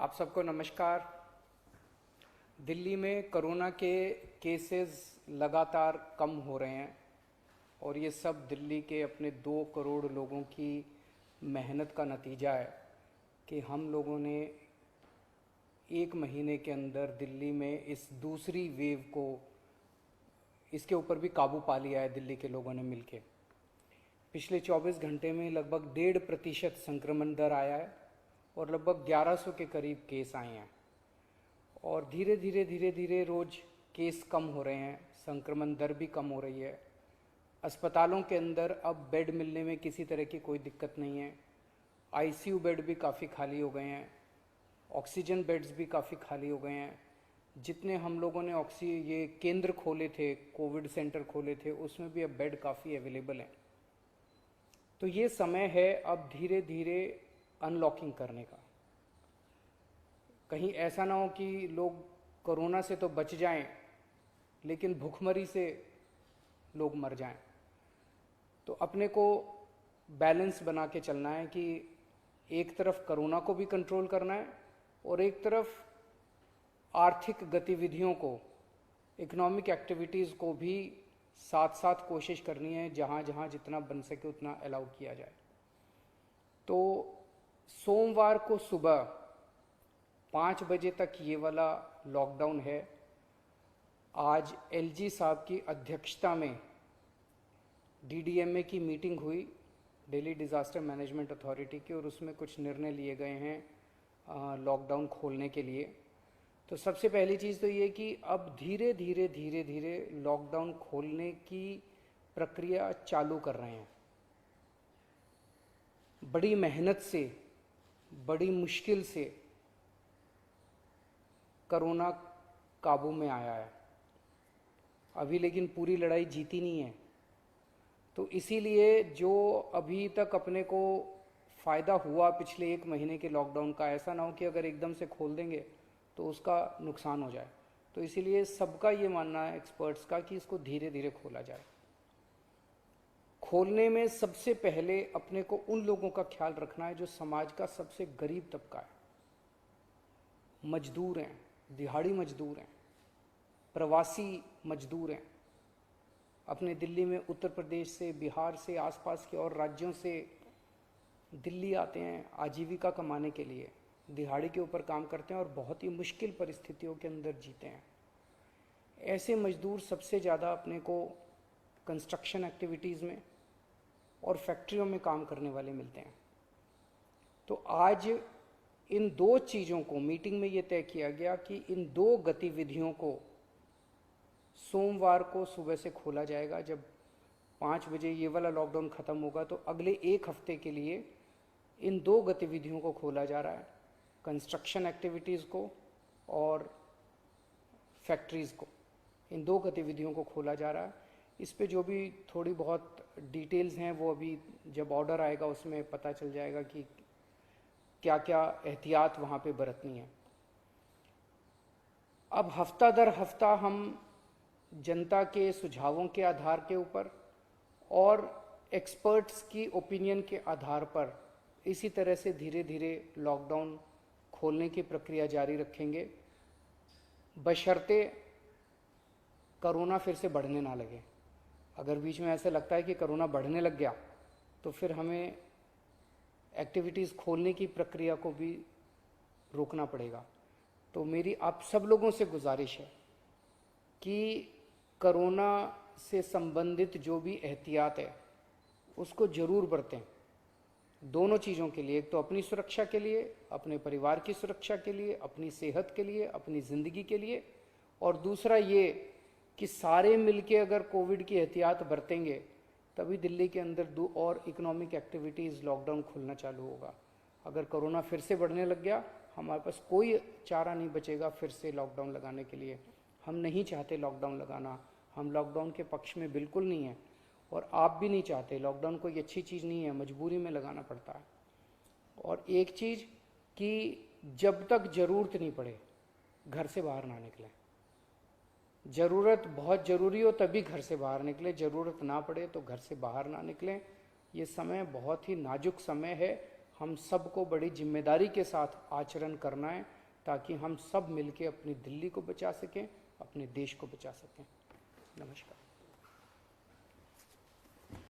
आप सबको नमस्कार। दिल्ली में कोरोना के केसेस लगातार कम हो रहे हैं और ये सब दिल्ली के अपने 2 करोड़ लोगों की मेहनत का नतीजा है कि हम लोगों ने 1 महीने के अंदर दिल्ली में इस दूसरी वेव को इसके ऊपर भी काबू पा लिया है। दिल्ली के लोगों ने मिलके पिछले 24 घंटे में लगभग 1.5% संक्रमण दर आया है और लगभग 1100 के करीब केस आए हैं और धीरे धीरे रोज केस कम हो रहे हैं, संक्रमण दर भी कम हो रही है। अस्पतालों के अंदर अब बेड मिलने में किसी तरह की कोई दिक्कत नहीं है। आईसीयू बेड भी काफ़ी खाली हो गए हैं, ऑक्सीजन बेड्स भी काफ़ी खाली हो गए हैं। जितने हम लोगों ने ये केंद्र खोले थे, कोविड सेंटर खोले थे, उसमें भी अब बेड काफ़ी अवेलेबल हैं। तो ये समय है अब धीरे धीरे अनलॉकिंग करने का। कहीं ऐसा ना हो कि लोग कोरोना से तो बच जाएं लेकिन भूखमरी से लोग मर जाएं। तो अपने को बैलेंस बना के चलना है कि एक तरफ कोरोना को भी कंट्रोल करना है और एक तरफ आर्थिक गतिविधियों को, इकोनॉमिक एक्टिविटीज़ को भी साथ साथ कोशिश करनी है, जहाँ जहाँ जितना बन सके उतना अलाउ किया जाए। तो सोमवार को सुबह 5 बजे तक ये वाला लॉकडाउन है। आज एलजी साहब की अध्यक्षता में डीडीएमए की मीटिंग हुई, दिल्ली डिज़ास्टर मैनेजमेंट अथॉरिटी की, और उसमें कुछ निर्णय लिए गए हैं लॉकडाउन खोलने के लिए। तो सबसे पहली चीज़ तो ये कि अब धीरे धीरे लॉकडाउन खोलने की प्रक्रिया चालू कर रहे हैं। बड़ी मेहनत से, बड़ी मुश्किल से कोरोना काबू में आया है अभी, लेकिन पूरी लड़ाई जीती नहीं है। तो इसीलिए जो अभी तक अपने को फ़ायदा हुआ पिछले 1 महीने के लॉकडाउन का, ऐसा ना हो कि अगर एकदम से खोल देंगे तो उसका नुकसान हो जाए। तो इसीलिए सबका ये मानना है, एक्सपर्ट्स का, कि इसको धीरे धीरे खोला जाए। खोलने में सबसे पहले अपने को उन लोगों का ख्याल रखना है जो समाज का सबसे गरीब तबका है। मजदूर हैं, दिहाड़ी मजदूर हैं, प्रवासी मजदूर हैं। अपने दिल्ली में उत्तर प्रदेश से, बिहार से, आसपास के और राज्यों से दिल्ली आते हैं आजीविका कमाने के लिए, दिहाड़ी के ऊपर काम करते हैं और बहुत ही मुश्किल परिस्थितियों के अंदर जीते हैं। ऐसे मजदूर सबसे ज़्यादा अपने को कंस्ट्रक्शन एक्टिविटीज़ में और फैक्ट्रियों में काम करने वाले मिलते हैं। तो आज इन 2 चीज़ों को, मीटिंग में ये तय किया गया कि इन 2 गतिविधियों को सोमवार को सुबह से खोला जाएगा। जब 5 बजे ये वाला लॉकडाउन ख़त्म होगा तो अगले 1 हफ्ते के लिए इन 2 गतिविधियों को खोला जा रहा है, कंस्ट्रक्शन एक्टिविटीज़ को और फैक्ट्रीज़ को। इन 2 गतिविधियों को खोला जा रहा है। इस पे जो भी थोड़ी बहुत डिटेल्स हैं वो अभी जब ऑर्डर आएगा उसमें पता चल जाएगा कि क्या क्या एहतियात वहाँ पे बरतनी है। अब हफ्ता दर हफ्ता हम जनता के सुझावों के आधार के ऊपर और एक्सपर्ट्स की ओपिनियन के आधार पर इसी तरह से धीरे धीरे लॉकडाउन खोलने की प्रक्रिया जारी रखेंगे, बशर्ते कोरोना फिर से बढ़ने ना लगे। अगर बीच में ऐसा लगता है कि कोरोना बढ़ने लग गया तो फिर हमें एक्टिविटीज़ खोलने की प्रक्रिया को भी रोकना पड़ेगा। तो मेरी आप सब लोगों से गुजारिश है कि कोरोना से संबंधित जो भी एहतियात है उसको ज़रूर बरतें, दोनों चीज़ों के लिए। एक तो अपनी सुरक्षा के लिए, अपने परिवार की सुरक्षा के लिए, अपनी सेहत के लिए, अपनी ज़िंदगी के लिए, और दूसरा ये कि सारे मिलके अगर कोविड की एहतियात बरतेंगे तभी दिल्ली के अंदर 2 और इकोनॉमिक एक्टिविटीज़ लॉकडाउन खुलना चालू होगा। अगर कोरोना फिर से बढ़ने लग गया, हमारे पास कोई चारा नहीं बचेगा फिर से लॉकडाउन लगाने के लिए। हम नहीं चाहते लॉकडाउन लगाना, हम लॉकडाउन के पक्ष में बिल्कुल नहीं है और आप भी नहीं चाहते। लॉकडाउन कोई अच्छी चीज़ नहीं है, मजबूरी में लगाना पड़ता है। और एक चीज़ कि जब तक ज़रूरत नहीं पड़े घर से बाहर ना निकलें। ज़रूरत बहुत ज़रूरी हो तभी घर से बाहर निकलें, ज़रूरत ना पड़े तो घर से बाहर ना निकलें। ये समय बहुत ही नाजुक समय है। हम सबको बड़ी जिम्मेदारी के साथ आचरण करना है, ताकि हम सब मिलके अपनी दिल्ली को बचा सकें, अपने देश को बचा सकें। नमस्कार।